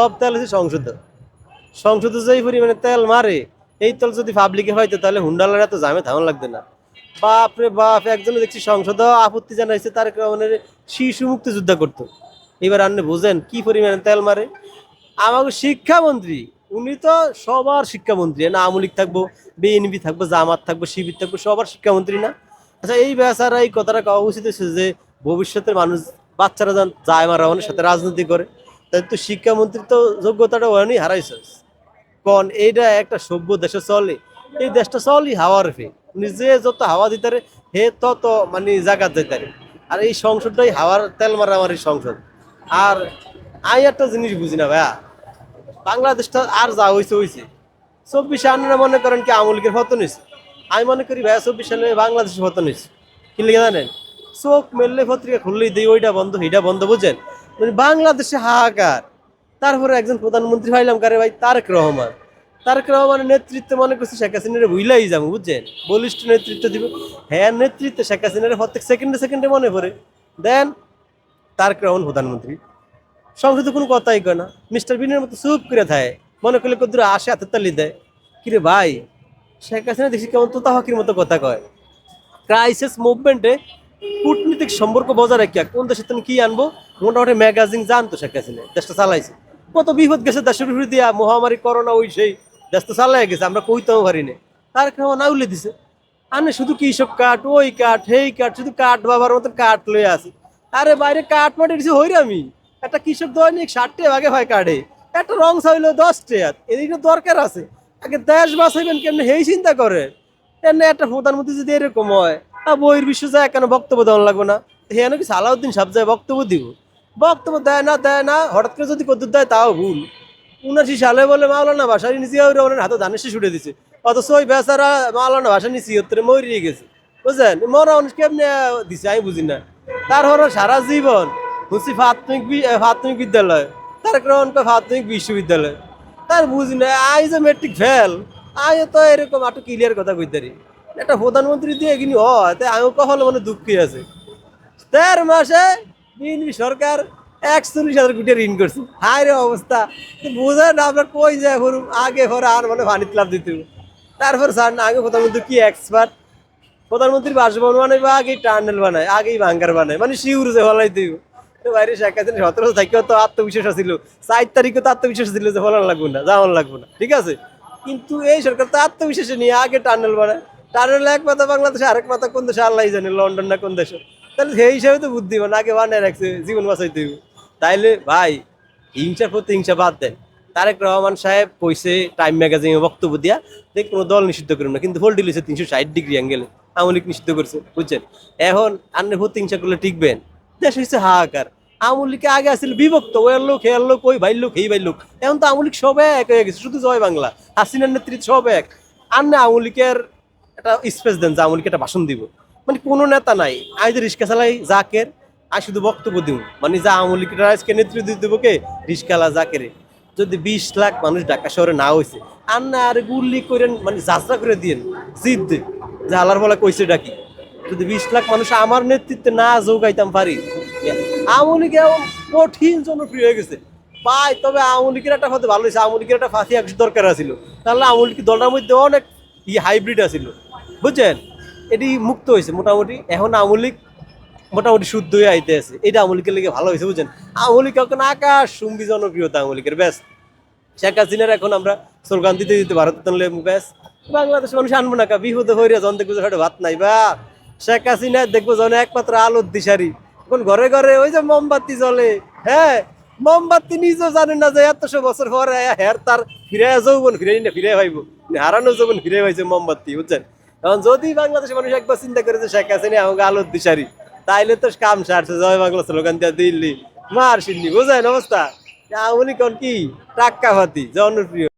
সব তেল হচ্ছে সংসদে যেই পরিমাণে তেল মারে, এই তেল যদি পাবলিকে হয়তো তাহলে হুন্ডালার এত জামে থামান লাগবে না। বাপ রে বাপ, একজনে দেখছি সংসদ আপত্তি জানাইছে তারেক রহমানের শিশু মুক্তিযোদ্ধা করতো। এবার আপনি বুঝেন কি পরিমাণে তেল মারে। আমাকে শিক্ষামন্ত্রী, উনি তো সবার শিক্ষামন্ত্রী, না আওয়ামী লীগ থাকবো, বিএনপি থাকবো, জামাত থাকবো, শিবির থাকবো, সবার শিক্ষামন্ত্রী না? আচ্ছা, এই বেচারা এই কথাটা কওয়া উচিত হচ্ছে যে ভবিষ্যতের মানুষ, বাচ্চারা যান যায় মারামানের সাথে রাজনীতি করে, তাই তো শিক্ষামন্ত্রী তো যোগ্যতাটা ওখানে হারাইছে। কোন এইটা একটা সভ্য দেশে চলে? এই দেশটা চলি হাওয়ার ফে, নিজে যত হাওয়া দিতারে হে তত মানে জাগাত যাইতারে। আর এই সংসদটাই হাওয়ার তেল মারামারি সংসদ। আর আমি একটা জিনিস বুঝি না ভাইয়া, বাংলাদেশটা আর যা হয়েছে হয়েছে, 24 আপনারা মনে করেন কি আওয়ামী লীগের পতন হয়েছে? আমি মনে করি ভাইয়া 24 সালে বাংলাদেশের পতন হয়েছে। কি লিখে জানেন? চোখ মেললে পত্রিকা খুললেই দিই ওইটা বন্ধ এইটা বন্ধ, বুঝেন? মানে বাংলাদেশে হাহাকার। তারপরে একজন প্রধানমন্ত্রী হইলাম কারে ভাই, তারেক রহমান। তারেক রহমানের নেতৃত্বে মনে করছে শেখ হাসিনারে ভুইলাই যাবো, বুঝছেন? বলিষ্ঠ নেতৃত্ব দিব। হ্যাঁ, নেতৃত্বে শেখ হাসিনারে প্রত্যেক সেকেন্ডে সেকেন্ডে মনে পড়ে দেন তারেক রহমান প্রধানমন্ত্রী। সংসদে কোনো কথাই কয় না, মিস্টার বিনের মতো চুপ করে থাকে। মনে করলে কত আসে হাতের তালি দেয়। কিরে ভাই, শেখ হাসিনা দেখছি কেমন তোতা হকির মতো কথা কয়। ক্রাইসিস মুভমেন্টে কূটনীতিক সম্পর্ক বজায় রাখিয়া কোন দেশের তুমি কি আনবো, মোটামুটি ম্যাগাজিন জানতো শেখ হাসিনা, দেশটা চালাইছে। কত বিপদ গেছে দেশের উপরে দিয়া, মহামারী করোনা ওই সেই, দেশ তো চালাই গেছে, আমরা কইতেও পারি না। তার কেমন না উল্লে দিছে, আনে শুধু কি সব কাঠ, ওই কাঠ, হেই কাঠ, শুধু কাঠ বাবার মতন কাঠ লয়ে আছে। আরে বাইরে কাঠ মাটি দিছে হইরামি। একটা কৃষক দৈনিক 60 টাকা ভাগে হয় কাঠে, একটা রং চাইল 10 টাকা, এদিকে দরকার আছে। আগে দেশ বাঁচাইবেন কেমনে সেই চিন্তা করে। এমনি একটা প্রধানমন্ত্রী যদি এরকম হয়, বহির বিশ্ব যায় কেন বক্তব্য দেওয়া লাগবে না? হে নাকি সালাউদ্দিন সাহেব যায় বক্তব্য দিব? বক্তব্য দেয় না, হঠাৎ করে যদি কদ্দুর দেয় তাও ভুল। 79 সালে বলে মাওলানা ভাসানী জিয়াউর রহমানের হাতে ধানের শীষ উঠে দিছে, অথচ ওই বেচারা মাওলানা ভাসানী 76 মরিয়ে গেছে। বুঝলেন মরা মানুষ কেমনে দিছে আমি বুঝি না। তারপর সারা জীবন হচ্ছে প্রাথমিক বিদ্যালয়, তারেক রহমান প্রাথমিক বিশ্ববিদ্যালয়। তার বুঝি না আই যে মেট্রিক ফেল। আমি তো এরকম একটু ক্লিয়ার কথা কইতারি, একটা প্রধানমন্ত্রী দিয়ে এগিনি হয় তাই আমি কখনো মনে দুঃখী আছে। 13 মাসে বিএনপি সরকার 41,000 কোটি ঋণ করছে। হায় রে অবস্থা, বুঝেন আপনার কই যায় করুম আগে পরে আর মানে পানিতে লাভ দিতে। তারপর স্যার না, আগে প্রধানমন্ত্রী কি এক্সপার্ট, প্রধানমন্ত্রী বাসভবন বানাই বা আগেই টার্নেল বানায়, আগেই ভাঙ্গার বানায়, মানে শিউর যে ফলাই দিব। বাইরে শেখ হাসিনা 17 থাকেও তো আত্মবিশ্বাস ছিল, 4 তারিখে তো আত্মবিশ্বাস ছিল যে ফলানো লাগবে না, যাওয়ান লাগবে না, ঠিক আছে। কিন্তু এই সরকার তো আত্মবিশ্বাসে নিয়ে আগে টার্নেল বানায়। টার্নেল এক মাথা বাংলাদেশে, আরেক মাথা কোন দেশে আল্লাহ জানে, লন্ডন না কোন দেশে। তাহলে সেই হিসাবে তো বুদ্ধিমান, আগে বানায় রাখছে জীবন বাঁচাইতে হইব। তাইলে ভাই, হিংসার প্রতি হিংসা বাদ দেন। তারেক রহমান সাহেব কইছে টাইম ম্যাগাজিনে বক্তব্য দিয়া যে কোনো দল নিষিদ্ধ করুন না, কিন্তু ভোল্টি লিছে 360 ডিগ্রি অ্যাঙ্গেলে আওয়ামী লীগ নিষিদ্ধ করছে, বুঝছেন? এখন আন্নের প্রতি হিংসা করলে টিকবেন? দেশ হচ্ছে হাহাকার। আওয়ামী লীগকে আগে আসছিল বিভক্ত, ওয়ার লোক হেয়ার লোক, ওই ভাই লোক এই ভাই লোক। এখন তো আওয়ামী লীগ সব এক হয়ে গেছে, শুধু জয় বাংলা, হাসিনার নেতৃত্ব সব এক। আর না আওয়ামী লীগের একটা স্পেস দেন যে আওয়ামী লীগ একটা ভাষণ দিব, মানে কোনো নেতা নাই। আজ যে রিক্সা চালাই জাকের, আর শুধু বক্তব্য দিব, মানে যা আওয়ামী লীগের আজকে নেতৃত্ব দেবো কে, রিক্সাওয়ালা জাকেরে। যদি 20 লাখ মানুষ ঢাকা শহরে না হয়েছে, আর না আর গুল্লি করেন, মানে যাত্রা করে দিন জিদ যে আল্লাহর বলা কইছে ডাকি। যদি 20 লাখ মানুষ আমার নেতৃত্বে না যোগাইতাম পারি, আওয়ামী লীগ এমন কঠিন জনপ্রিয় হয়ে গেছে ভাই। তবে আওয়ামী লীগের একটা হতে ভালো হয়েছে, আওয়ামী লীগের একটা ফাঁসি একশো দরকার আছিল, তাহলে আওয়ামী লীগ দলটার মধ্যে অনেক হাইব্রিড আছিল, বুঝছেন? এটি মুক্ত হয়েছে মোটামুটি। এখন আওয়ামী লীগ মোটামুটি শুদ্ধ হয়ে আইতে আছে, এটা আওয়ামী লীগের লেগে ভালো হয়েছে, বুঝছেন? আওয়ামী লীগ এখন আকাশ চুম্বি জনপ্রিয়তা আওয়ামী লীগের, ব্যাস। শেখ হাসিনার এখন আমরা স্লোগান দিতে দিতে ভারত ব্যাস, বাংলাদেশ মানুষ আনবো না কা বিহুদে হইয়া জন দেখবো যে ভাত নাই বা শেখ হাসিনা দেখবো জন একমাত্র আলোর দিশারি। এখন ঘরে ঘরে ওই যে মোমবাতি জ্বলে, হ্যাঁ, মোমবাতি নিজেও জানে না যে 100 বছর পরে হের তার ফিরে যৌবন ফিরে না ফিরে পাইব, হারানো যৌবন ফিরে পাইছে মোমবাতি, বুঝছেন? এখন যদি বাংলাদেশের মানুষ একবার চিন্তা করে যে শেখ হাসিনা আমাকে আলোর দিশারি, তাইলে তো কাম সারছে, জয় বাংলা স্লোগান দিয়া দিল্লি মার সিন্নি, বুঝেন অবস্থা? আওয়ামী লীগ কি টাক্কা ফাতি জনপ্রিয়।